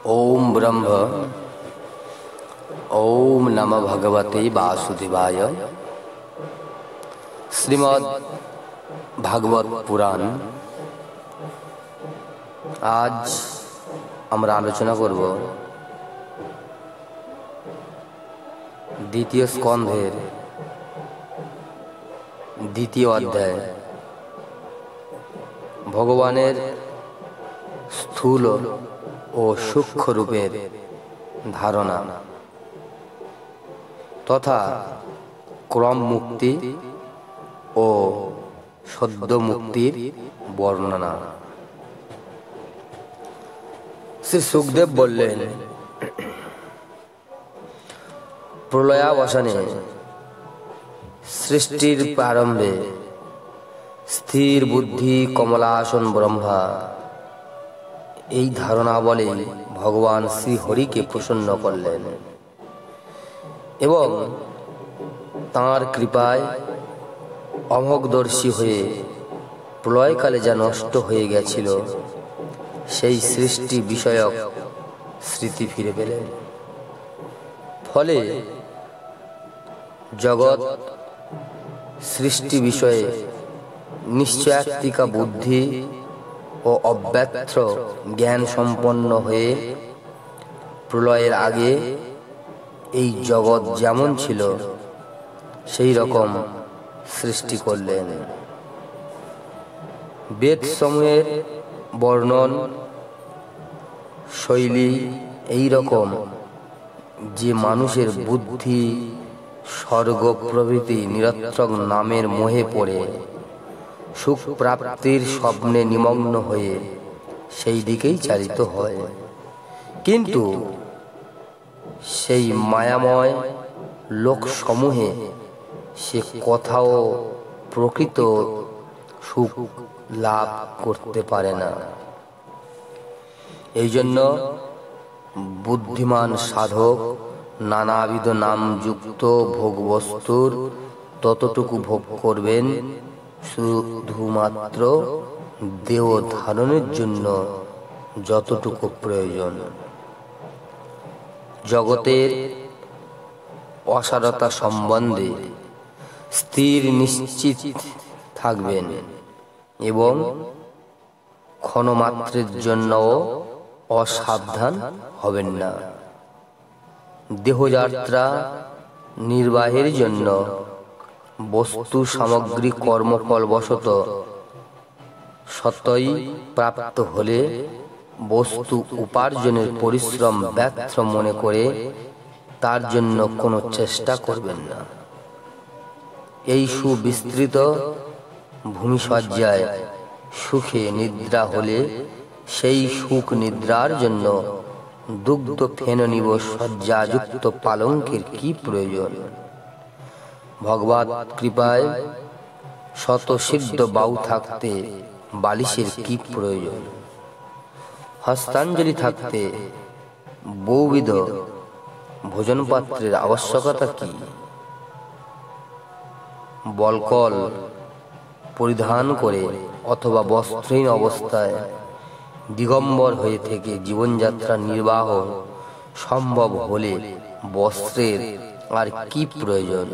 ओम ब्रह्म ओम नमः भगवते वासुदेवाय। श्रीमद् भागवत पुराण आज আমরা আলোচনা করব দ্বিতীয় স্কন্ধের দ্বিতীয় অধ্যায় ভগবানের স্থূল ও সূক্ষ্ম রূপের ধারণা তথা ক্রম মুক্তি ও সদ্য মুক্তির বর্ণনা। শ্রী সুখদেব বললেন, প্রলয়াবসানে সৃষ্টির প্রারম্ভে স্থির বুদ্ধি কমলাসন ব্রহ্মা এই ধারণা বলে ভগবান শ্রী হরিকে প্রসন্ন করলেন এবং তাঁর কৃপায় অমোঘদর্শী হয়ে প্রলয়কালে যা নষ্ট হয়ে গেছিল সেই সৃষ্টি বিষয়ক স্মৃতি ফিরে পেলেন। ফলে জগৎ সৃষ্টি বিষয়ে নিশ্চয়াত্মিকা বুদ্ধি ও অব্যর্থ জ্ঞান সম্পন্ন হয়ে প্রলয়ের আগে এই জগৎ যেমন ছিল সেই রকম সৃষ্টি করলেন। বেদ সমূহের বর্ণন শৈলী এই রকম যে মানুষের বুদ্ধি স্বর্গ প্রভৃতি নিরর্থক নামের মোহে পড়ে সুখ প্রাপ্তির স্বপ্নে নিমগ্ন হয়ে সেই দিকেই চালিত হয়, কিন্তু সেই মায়াময় লোকসমূহে সে কোথাও প্রকৃত সুখ লাভ করতে পারে না। এই জন্য বুদ্ধিমান সাধক নানাবিধ নামযুক্ত ভোগবস্তুর ততটুকু ভোগ করবেন শুধুমাত্র দেহ ধারণের জন্য যতটুকু প্রয়োজন। জগতের অসারতা সম্বন্ধে স্থির নিশ্চিত থাকবেন এবং ক্ষণমাত্রের জন্যও অসাবধান হবেন না। দেহযাত্রা নির্বাহের জন্য বস্তু সামগ্রী কর্মফল বশত সতই প্রাপ্ত হলে বস্তু উপার্জনের পরিশ্রম ব্যর্থ মনে করে তার জন্য কোনো চেষ্টা করবেন না। এই সুবিস্তৃত ভূমিসজ্জায় সুখে নিদ্রা হলে সেই সুখ নিদ্রার জন্য দুগ্ধ ফেন নিবস সজ্জাযুক্ত পালঙ্কের কি প্রয়োজন? ভগবৎ কৃপায় শতসিদ্ধ বাউ থাকতে বালিশের কি প্রয়োজন? হস্তাঞ্জলি থাকতে বহুবিধ ভোজন পাত্রের আবশ্যকতা কি? বলকল পরিধান করে অথবা বস্ত্রহীন অবস্থায় দিগম্বর হয়ে থেকে জীবনযাত্রা নির্বাহ সম্ভব হলে বস্ত্রের আর কি প্রয়োজন?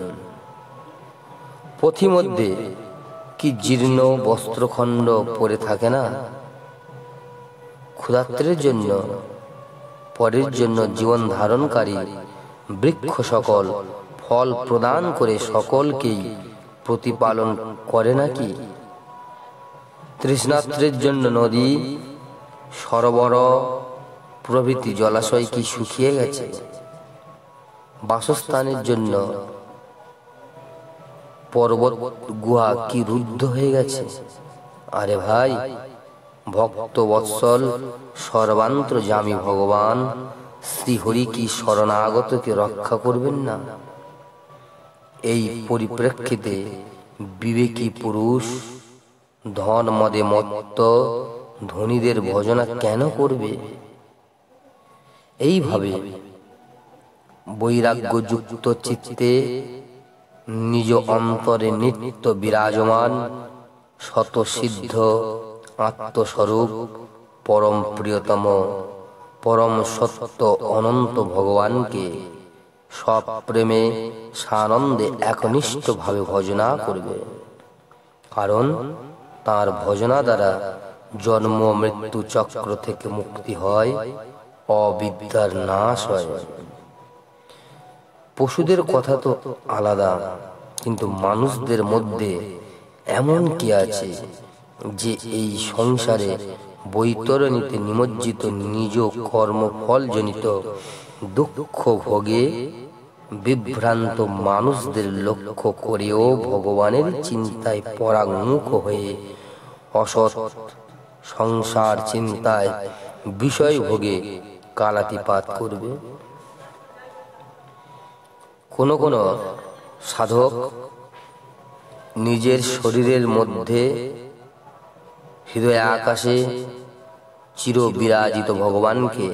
পথিমধ্যে কি জীর্ণ বস্ত্রখণ্ড পরে থাকে না? ক্ষুধার্তের জন্য পরের জন্য জীবন ধারণকারী বৃক্ষ সকল ফল প্রদান করে সকলকেই প্রতিপালন করে নাকি? তৃষ্ণার্তের জন্য নদী সরোবর প্রভৃতি জলাশয় কি শুকিয়ে গেছে? বাসস্থানের জন্য পর্বত গুহা কি রুদ্ধ হয়ে গেছে? আরে ভাই, ভক্ত বৎসল সর্বান্তর্যামী ভগবান শ্রীহরি কি শরণাগতকে রক্ষা করবেন না? এই পরিপ্রেক্ষিতে বিবেকী পুরুষ ধন মদে মত্ত ধনীদের ভজনা কেন করবে? এইভাবে বৈরাগ্যযুক্ত চিত্তে নিজ অন্তরে নিত্য বিরাজমান শতসিদ্ধ আত্মস্বরূপ পরম প্রিয়তম পরম সত্য অনন্ত ভগবানকে সপ্রেমে সানন্দে একনিষ্ঠভাবে ভজনা করবে। কারণ তার ভজনা দ্বারা জন্ম মৃত্যু চক্র থেকে মুক্তি হয়, অবিদ্যার নাশ হয়। পশুদের কথা তো আলাদা, কিন্তু মানুষদের মধ্যে এমন কি আছে যে এই সংসারে বৈতরণীতে নিমজ্জিত নিজ কর্মফলজনিত দুঃখ ভোগে বিভ্রান্ত মানুষদের লক্ষ্য করেও ভগবানের চিন্তায় পরাঙ্মুখ হয়ে অসৎ সংসার চিন্তায় বিষয় ভোগে কালাতিপাত করবে? কোন কোন সাধক নিজের শরীরের মধ্যে হৃদয় আকাশে চির বিরাজিত ভগবানকে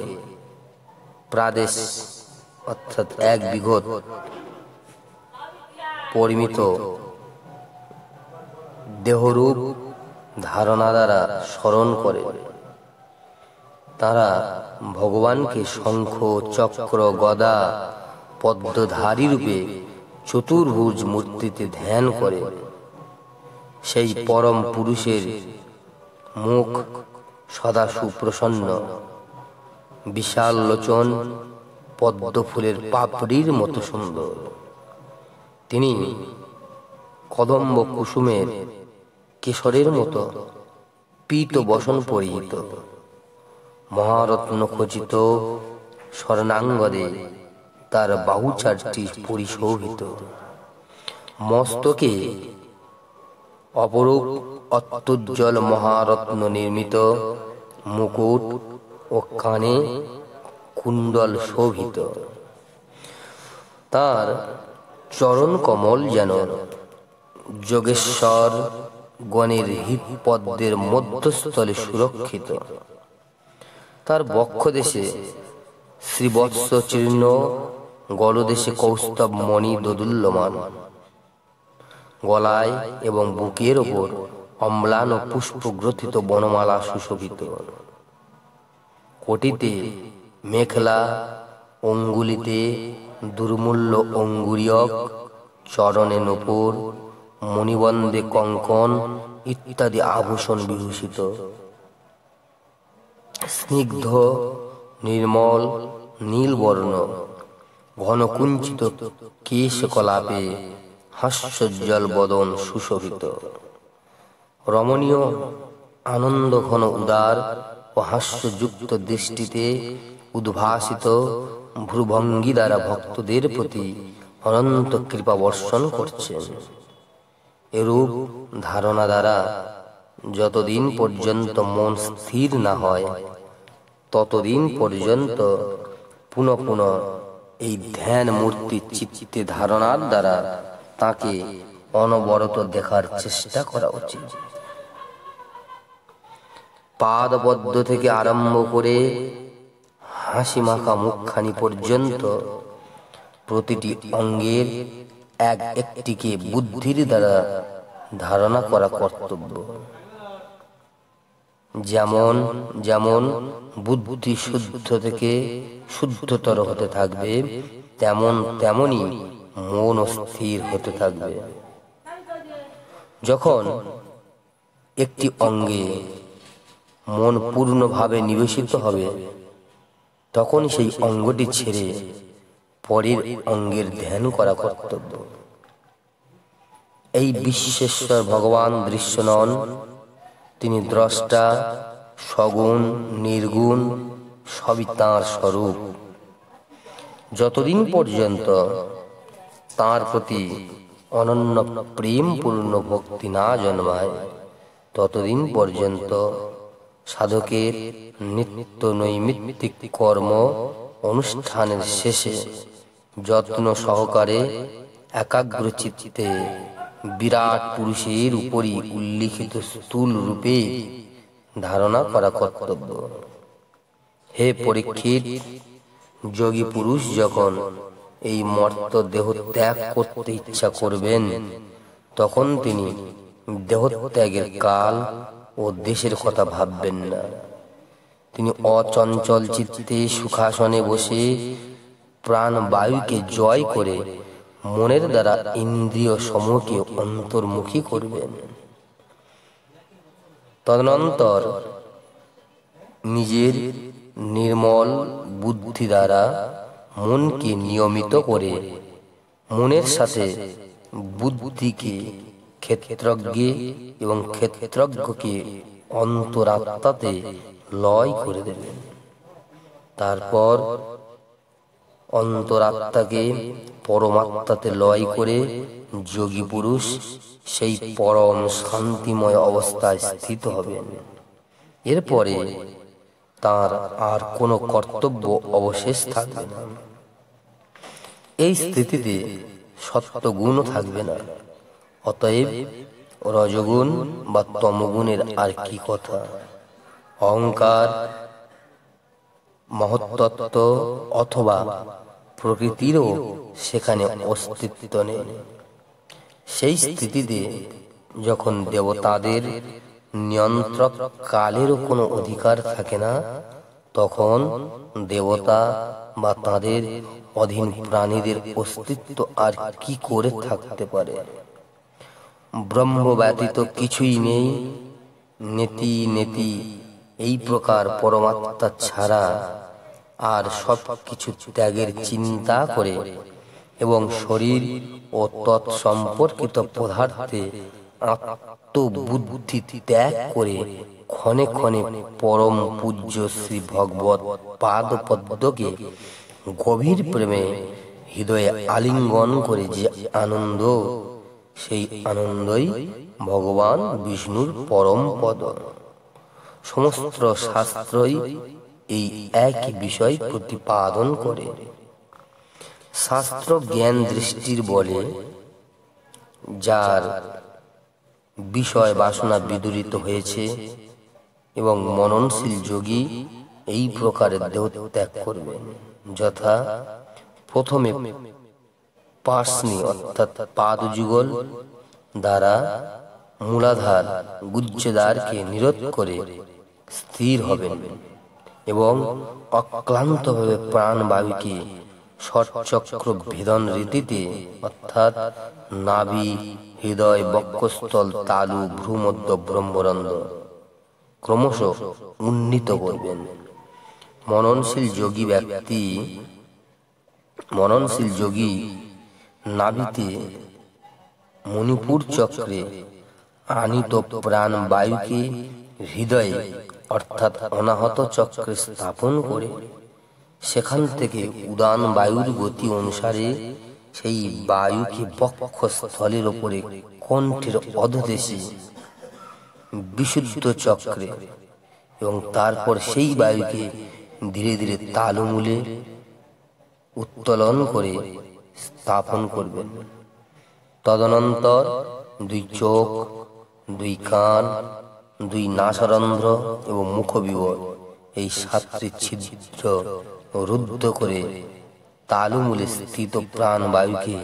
প্রাদেশ অর্থাৎ এক বিঘত পরিমিত দেহরূপ ধারণা দ্বারা স্মরণ করে। তারা ভগবানকে শঙ্খ চক্র গদা পদ্মধারী রূপে চতুর্ভুজ মূর্তিতে ধ্যান করে। সেই পরম পুরুষের মুখ সদা সুপ্রসন্ন, বিশাল লোচন পদ্ম ফুলের পাপড়ির মতো সুন্দর। তিনি কদম্ব কুসুমের কেশরের মতো পীত বসন পরিহিত, মহারত্ন খচিত স্বর্ণাঙ্গদে তার বাহু চারটি পরিশোভিত, মস্তকে অপরূপ অত্যুজ্জ্বল মহারত্ন নির্মিত মুকুট ও কানে কুণ্ডল শোভিত। তার চরণ কমল যেন যোগেশ্বর গণের হৃৎপদ্মের মধ্যস্থলে সুরক্ষিত। তার বক্ষদেশে শ্রীবৎস চীর্ণ, গলদেশে কৌস্তব মণি দোদুল্যমান, গলায় এবং বুকের ওপর অম্লান ও পুষ্প গ্রথিত বনমালা সুশোভিত, কোটিতে মেখলা, অঙ্গুলিতে দুর্মূল্য অঙ্গুরীয়ক, চরণে নূপুর, মণিবন্ধে কঙ্কন ইত্যাদি আভূষণ বিভূষিত। স্নিগ্ধ নির্মল নীলবর্ণ ঘনকুঞ্চিত কেশকলাপে হাস্যোজ্জ্বল বদন সুশোভিত, রমণীয় আনন্দ ঘন উদার ও হাস্যযুক্ত দৃষ্টিতে উদ্ভাসিত ভ্রুভঙ্গি দ্বারা ভক্তদের প্রতি অনন্ত কৃপা বর্ষণ করছেন। এরূপ ধারণা দ্বারা যতদিন পর্যন্ত মন স্থির না হয়, ততদিন পর্যন্ত পুনঃ পুনঃ এই ধ্যান মূর্তি চিত্তে ধারণার দ্বারা তাকে অনবরত দেখার চেষ্টা করা উচিত। পাদপদ্ম থেকে আরম্ভ করে হাসি মাখা মুখখানি পর্যন্ত প্রতিটি অঙ্গের এক একটিকে বুদ্ধির দ্বারা ধারণা করা কর্তব্য। যেমন যেমন বুদ্ধি শুদ্ধ থেকে শুদ্ধতর হতে থাকবে, তেমন তেমনি মন স্থির হতে থাকবে। যখন একটি অঙ্গে মন পূর্ণভাবে নিবেশিত হবে, তখন সেই অঙ্গটি ছেড়ে পরের অঙ্গের ধ্যান করা কর্তব্য। এই বিশ্বেশ্বর ভগবান দৃশ্য নন, তিনি দ্রষ্টা, সগুণ নির্গুণ সবই তাঁর স্বরূপ। যতদিন পর্যন্ত তাঁর প্রতি অনন্য প্রেমপূর্ণ ভক্তি না জন্মায়, ততদিন পর্যন্ত সাধকের নিত্য নৈমিত্তিক কর্ম অনুষ্ঠানের শেষে যত্ন সহকারে একাগ্র চিত্তে বিরাট পুরুষের উপরই উল্লিখিত স্থূল রূপে ধারণা করা কর্তব্য। হে পরীক্ষিত, যোগী পুরুষ যখন এই মর্ত দেহ ত্যাগ করতে ইচ্ছা করবেন, তখন তিনি দেহত্যাগের কাল ও দেশের কথা ভাববেন না। তিনি অচঞ্চল চিত্তে সুখাসনে বসে প্রাণবায়ুকে জয় করে মনের দ্বারা ইন্দ্রিয় সমূহকে অন্তর্মুখী করবেন। তদনন্তর নিজের নির্মল বুদ্ধি দ্বারা মনকে নিয়মিত করে মনের সাথে বুদ্ধিকে ক্ষেত্রজ্ঞে এবং ক্ষেত্রজ্ঞকে অন্তরাত্মাতে লয় করে দেবেন। তারপর অন্তরাত্মাকে পরমাত্মাতে লয় করে যোগী পুরুষ সেই পরম শান্তিময় অবস্থায় স্থিত হবেন। এরপরে তার আর কোনো কর্তব্য অবশেষ থাকবে না। এই স্থিতিতে সত্ত্বগুণও থাকবে না। অতএব রজগুণ বা তমগুণের আর কি কথা। অহংকার, মহত্তত্ত্ব অথবা প্রকৃতিরও সেখানে অস্তিত্ব নেই। সেই স্থিতিতে যখন দেবতাদের নিয়ন্ত্রক কালেরও কোনো অধিকার থাকে না, তখন দেবতা বা তাদের অধীন প্রাণীদের অস্তিত্ব আর কি করে থাকতে পারে। ব্রহ্ম ব্যতীত কিছুই নেই, নেতি নেতি এই প্রকার পরমাত্মা ছাড়া আর সব কিছু ত্যাগের চিন্তা করে এবং শরীর ও তৎসম্পর্কিত পদার্থে আত্মবুদ্ধি ত্যাগ করে ক্ষণে ক্ষণে পরম পূজ্য শ্রী ভগবৎ পাদপদ্মকে গভীর প্রেমে হৃদয়ে আলিঙ্গন করে যে আনন্দ, সেই আনন্দই ভগবান বিষ্ণুর পরম পদ। সমস্ত শাস্ত্রই এই একই বিষয় প্রতিপাদন করে। শাস্ত্র জ্ঞান দৃষ্টির বলে যার বিষয় বাসনা বিদূরিত হয়েছে এবং মননশীল যোগী এই প্রকারের দেহ ত্যাগ করবেন। যথা প্রথমে পার্শ্নি অর্থাৎ পাদযুগল দ্বারা মূলাধার গুহ্যদ্বারকে নিরোধ করে স্থির হবেন এবং অক্লান্তভাবে প্রাণবায়ুকে ষটচক্র ভেদন রীতিতে অর্থাৎ নাভি, হৃদয়, বক্ষস্থল, তালু, ভ্রূমধ্য, ব্রহ্মরন্ধ্র ক্রমশ উন্নীত করবেন। মননশীল যোগী নাভিতে মণিপুর চক্রে আনিত প্রাণবায়ুকে হৃদয়ে অর্থাৎ অনাহত চক্রে স্থাপন করে সেখান থেকে উদান বায়ুর গতি অনুসারে সেই বায়ুকে বক্ষস্থলের ওপরে কণ্ঠের অধদেশে বিশুদ্ধ চক্রে এবং তারপর সেই বায়ুকে ধীরে ধীরে তালুমূলে উত্তোলন করে স্থাপন করবেন। তদনন্তর দুই চোখ, দুই কান, দুই নাসারন্ধ্র এবং মুখবিবর এই সাতটি ছিদ্র রুদ্ধ করে তালুমূলে স্থিত প্রাণবায়ুকে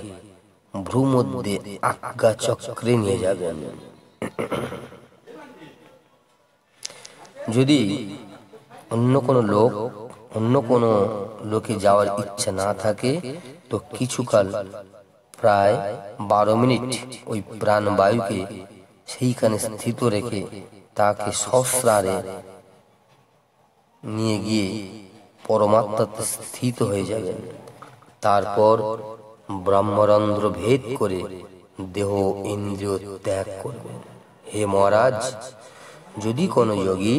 ভ্রূমধ্যে আজ্ঞা চক্রে নিয়ে যাবেন। যদি অন্য কোনো লোকে যাওয়ার ইচ্ছা না থাকে তো কিছুকাল প্রায় 12 মিনিট ওই প্রাণবায়ুকে সেইখানে স্থিত রেখে তাকে সহস্রারে নিয়ে গিয়ে পরমাত্মাতে স্থিত হয়ে যাবেন। তারপর ব্রহ্মরন্ধ্র ভেদ করে দেহ ইন্দ্রিয় ত্যাগ করবেন। হে মহারাজ, যদি কোনো যোগী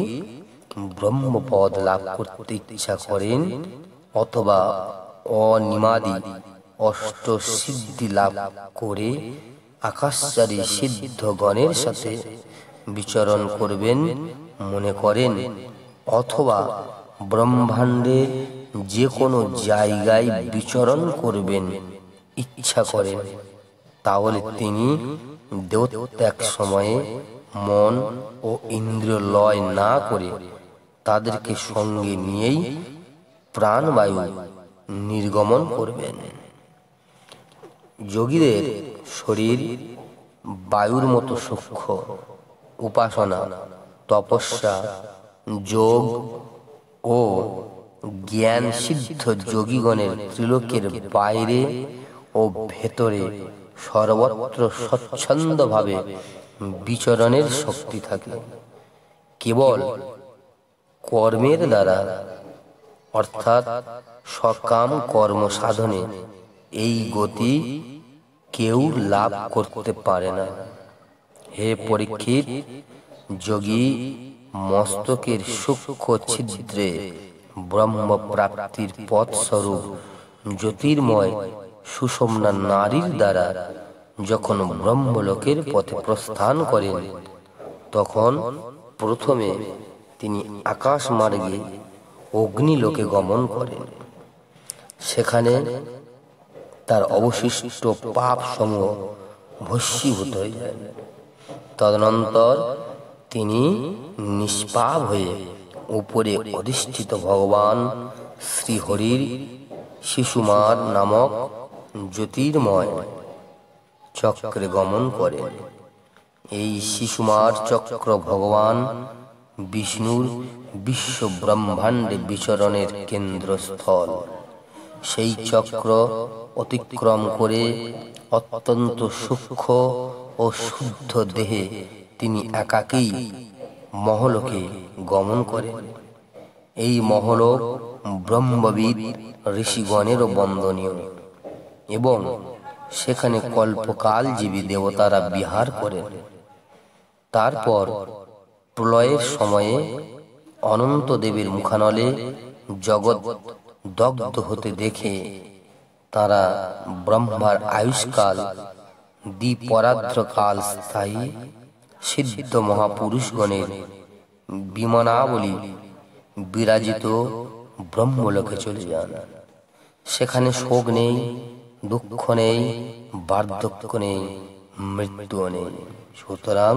ব্রহ্মপদ লাভ করতে ইচ্ছা করেন অথবা অনিমাদি অষ্ট সিদ্ধি লাভ করে আকাশচারী সিদ্ধগণের সাথে বিচরণ করবেন মনে করেন অথবা ব্রহ্মাণ্ডে যে কোনো জায়গায় বিচরণ করবেন ইচ্ছা করেন, তাহলে তিনি দেহত্যাগ সময়ে মন ও ইন্দ্রিয় লয় না করে তাদেরকে সঙ্গে নিয়েই প্রাণবায়ু নির্গমন করবেন। যোগীদের শরীর বায়ুর মতো সূক্ষ্ম, উপাসনা তপস্যা, যোগ ও জ্ঞান সিদ্ধ যোগীগণের ত্রিলোকের বাইরে ও ভেতরে সর্বত্র স্বচ্ছন্দভাবে বিচরণের শক্তি থাকে। কেবল কর্মের দ্বারা অর্থাৎ সকাম কর্ম সাধনে এই গতি কেউ লাভ করতে পারে না। হে পরীক্ষিত, যোগী মস্তকের সূক্ষ্ম ছিদ্রে ব্রহ্ম প্রাপ্তির পথ স্বরূপ জ্যোতির্ময় সুষুম্না নারীর দ্বারা যখন ব্রহ্মলোকের পথে প্রস্থান করেন, তখন প্রথমে তিনি আকাশ মার্গে অগ্নিলোকে গমন করেন। সেখানে তার অবশিষ্ট পাপ সমূহ ভস্মীভূত হয়ে যায়। তদনন্তর তিনি নিষ্পাপ হয়ে উপরে অধিষ্ঠিত ভগবান শ্রীহরির শিশুমার নামক জ্যোতির্ময় চক্রে গমন করেন। এই শিশুমার চক্র ভগবান বিষ্ণুর বিশ্ব ব্রহ্মাণ্ডে বিচরণের কেন্দ্রস্থল। সেই চক্র অতিক্রম করে অত্যন্ত সূক্ষ্ম ও শুদ্ধ দেহে তিনি একাকী মহলোকে গমন করেন। এই মহলোক ব্রহ্মবিদ ঋষিগণেরও বন্দনীয় এবং সেখানে কল্পকালজীবী দেবতারা বিহার করেন। তারপর প্রলয়ের সময়ে অনন্ত দেবের মুখানলে জগৎ দগ্ধ হতে দেখে তারা ব্রহ্মার আয়ুষ্কাল দ্বিপরার্ধকাল স্থায়ী সিদ্ধ মহাপুরুষগণের বিমানাবলী বিরাজিত ব্রহ্মলোকে চলে যান। সেখানে শোক নেই, দুঃখ নেই, বার্ধক্য নেই, মৃত্যুও নেই। সুতরাং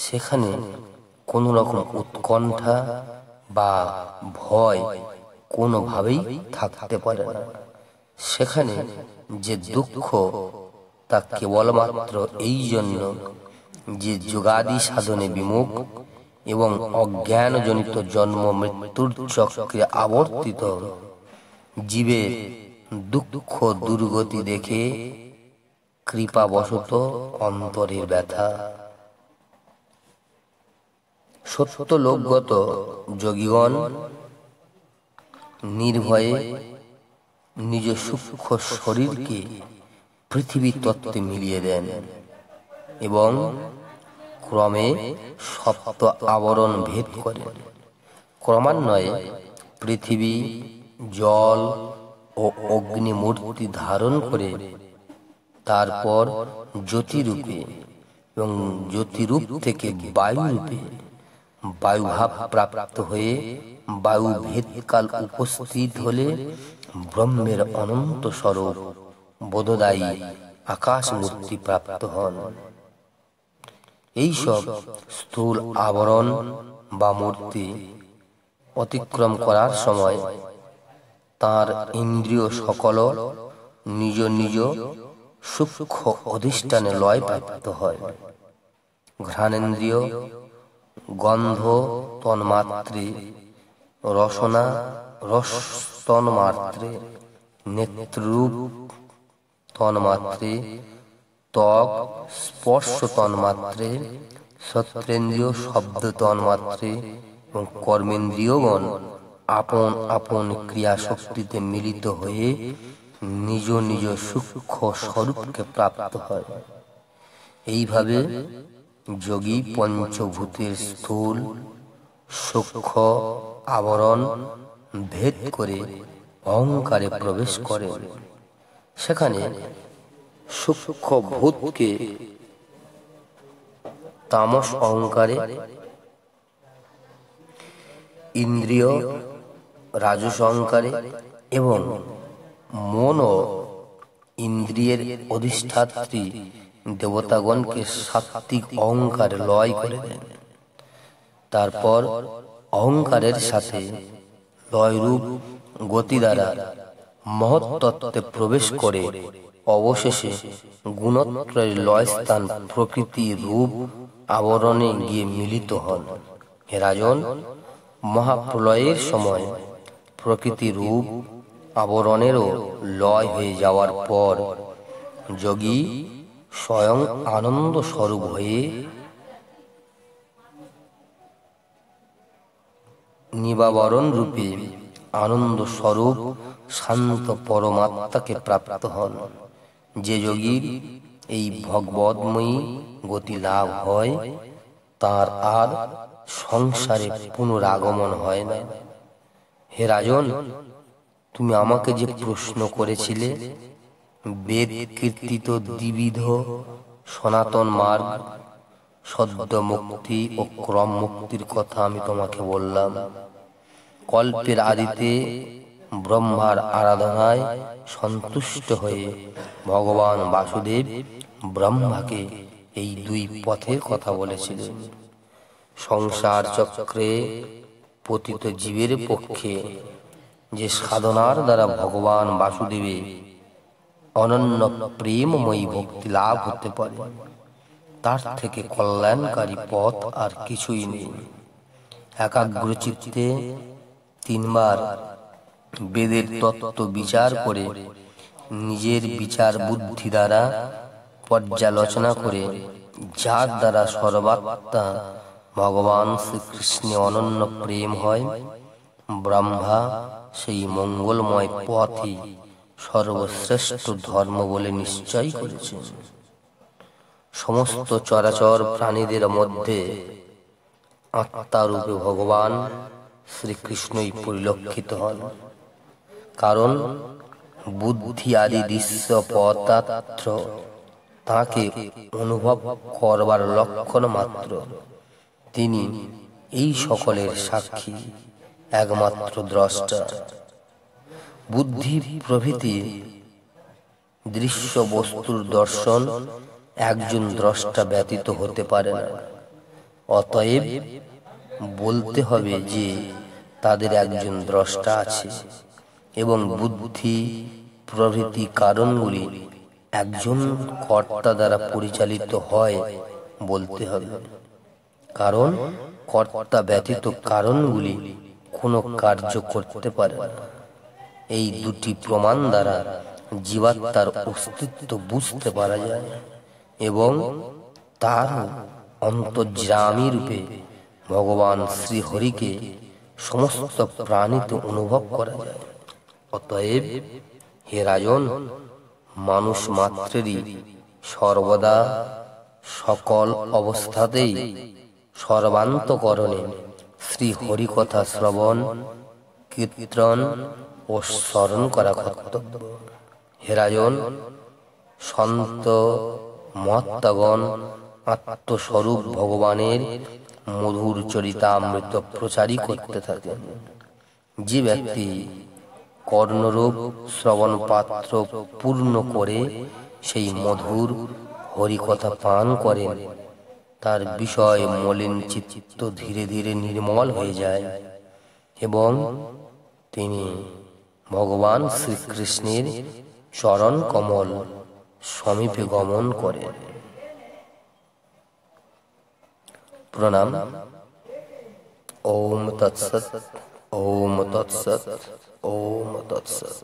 সেখানে কোনো রকম উৎকণ্ঠা বা ভয় কোনোভাবেই থাকতে পারে না। সেখানে যে দুঃখ তা কেবলমাত্র এই জন্য যে যোগাদি সাধনে বিমুখ এবং অজ্ঞানজনিত জন্ম মৃত্যুর চক্রে আবর্তিত জীবের দুঃখ দুর্গতি দেখে কৃপাবশত অন্তরের ব্যথা। সত্য লোকগত যোগীগণ নির্ভয়ে নিজ সূক্ষ্ম শরীরকে পৃথিবী তত্ত্বে মিলিয়ে দেন এবং ক্রমে সপ্ত আবরণ ভেদ করেন। ক্রমান্বয়ে পৃথিবী, জল ও অগ্নিমূর্তি ধারণ করে তারপর জ্যোতিরূপে এবং জ্যোতিরূপ থেকে বায়ুরূপে বায়ুভাব প্রাপ্ত হয়ে বায়ু ভেদকাল উপস্থিত হলে ব্রহ্মের অনন্ত স্বরূপ বোধদায়ী আকাশ মূর্তি প্রাপ্ত হন। এইসব স্থূল আবরণ বা মূর্তি অতিক্রম করার সময় তার ইন্দ্রিয় সকল নিজ নিজ সূক্ষ্ম অধিষ্ঠানে লয় প্রাপ্ত হয়। ঘ্রাণেন্দ্রিয় গন্ধ তন্মাত্রে, রসনা রস তন্মাত্রে, নেত্ররূপ তন্মাত্রে, ত্বক স্পর্শ তন্মাত্রে, শ্রোত্রেন্দ্রিয় শব্দ তন্মাত্রে এবং কর্মেন্দ্রিয়গণ আপন আপন ক্রিয়া শক্তিতে মিলিত হয়ে নিজ নিজ সূক্ষ্ম স্বরূপকে প্রাপ্ত হয়। এইভাবে যোগী পঞ্চভূতের স্থূল সূক্ষ্ম আবরণ ভেদ করে অহংকারে প্রবেশ করেন। সেখানে সূক্ষ্ম ভূতকে তামস অহংকারে, ইন্দ্রিয় রাজস অহংকারে এবং মন ও ইন্দ্রিয়ের অধিষ্ঠাত্রী দেবতাগণকে সাত্ত্বিক অহংকারে লয় করে দেন। তারপর অহংকারের সাথে লয়রূপ গতি দ্বারা মহত্তত্ত্বে প্রবেশ করে অবশেষে গুণত্রয়ের লয় স্থান প্রকৃতি রূপ আবরণে গিয়ে মিলিত হন। হে রাজন, মহাপ্রলয়ের সময় প্রকৃতি রূপ আবরণেরও লয় হয়ে যাওয়ার পর যোগী স্বয়ং আনন্দ স্বরূপ হয়ে নিবাবরণ রূপে আনন্দ স্বরূপ শান্ত পরমাত্মাকে প্রাপ্ত হন। যে যোগীর এই ভগবদ্ময়ী গতি লাভ হয়, তার আর সংসারে পুনরাগমন হয় না। হে রাজন, তুমি আমাকে যে প্রশ্ন করেছিলে, বেদ কীর্তিত দ্বিবিধ সনাতন মার্গ, সদ্য মুক্তি ও ক্রম মুক্তির কথা আমি তোমাকে বললাম। কল্পের আদিতে ব্রহ্মার আরাধনায় সন্তুষ্ট হয়ে ভগবান বাসুদেব ব্রহ্মাকে এই দুই পথের কথা বলেছিলেন। সংসার চক্রে পতিত জীবের পক্ষে যে সাধনার দ্বারা ভগবান বাসুদেবে অনন্য প্রেমময়ী ভক্তি লাভ হতে পারে, তার থেকে কল্যাণকারী পথ আর কিছুই নেই। একাগ্রচিত্তে 3 বার বেদের তত্ত্ব বিচার করে নিজের বিচার বুদ্ধি দ্বারা পর্যালোচনা করে যার দ্বারা সর্বাত্মা ভগবান শ্রীকৃষ্ণে অনন্য প্রেম হয়, ব্রহ্মা সেই মঙ্গলময় পথই সর্বশ্রেষ্ঠ ধর্ম বলে নিশ্চয় করেছেন। সমস্ত চরাচর প্রাণীদের মধ্যে আত্মারূপে ভগবান শ্রীকৃষ্ণই পরিলক্ষিত হন। কারণ বুদ্ধি আদি দৃশ্য পদার্থ তাকে অনুভব করবার লক্ষণ মাত্র। তিনি এই সকলের সাক্ষী, একমাত্র দ্রষ্টা। বুদ্ধি প্রভৃতি দৃশ্য বস্তুর দর্শন একজন দ্রষ্টা ব্যতীত হতে পারে না। অতএব বলতে হবে যে তাদের একজন দ্রষ্টা আছে, এবং বুদ্ধি প্রভৃতি কারণগুলি একজন কর্তা দ্বারা পরিচালিত হয় বলতে হবে। কারণ কর্তা ব্যতীত কারণগুলি কোনো কার্য করতে পারে না। এই দুটি প্রমাণ দ্বারা জীবাত্মার অস্তিত্ব বুঝতে পারা যায় এবং তার অন্তর্যামী রূপে ভগবান শ্রীহরিকে সমস্ত প্রাণীতে অনুভব করা যায়। অতএব হে রাজন, মানুষ মাত্রেরই সর্বদা সকল অবস্থাতেই সর্বান্তকরণে শ্রী হরিকথা শ্রবণ, কীর্তন ও স্মরণ করা কর্তব্য। হে রাজন, সন্ত মহাত্মাগণ আত্মস্বরূপ ভগবানের মধুর চরিতামৃত প্রচারই করতে থাকেন। যে ব্যক্তি কর্ণরূপ শ্রবণ পাত্র পূর্ণ করে সেই মধুর হরিকথা পান করেন, তার বিষয় মলিন চিত্ত ধীরে ধীরে নির্মল হয়ে যায় এবং তিনি ভগবান শ্রীকৃষ্ণের চরণ কমল সমীপে গমন করেন। প্রণাম। ওম তৎসৎ, ওম তৎসৎ, ওম তৎসৎ।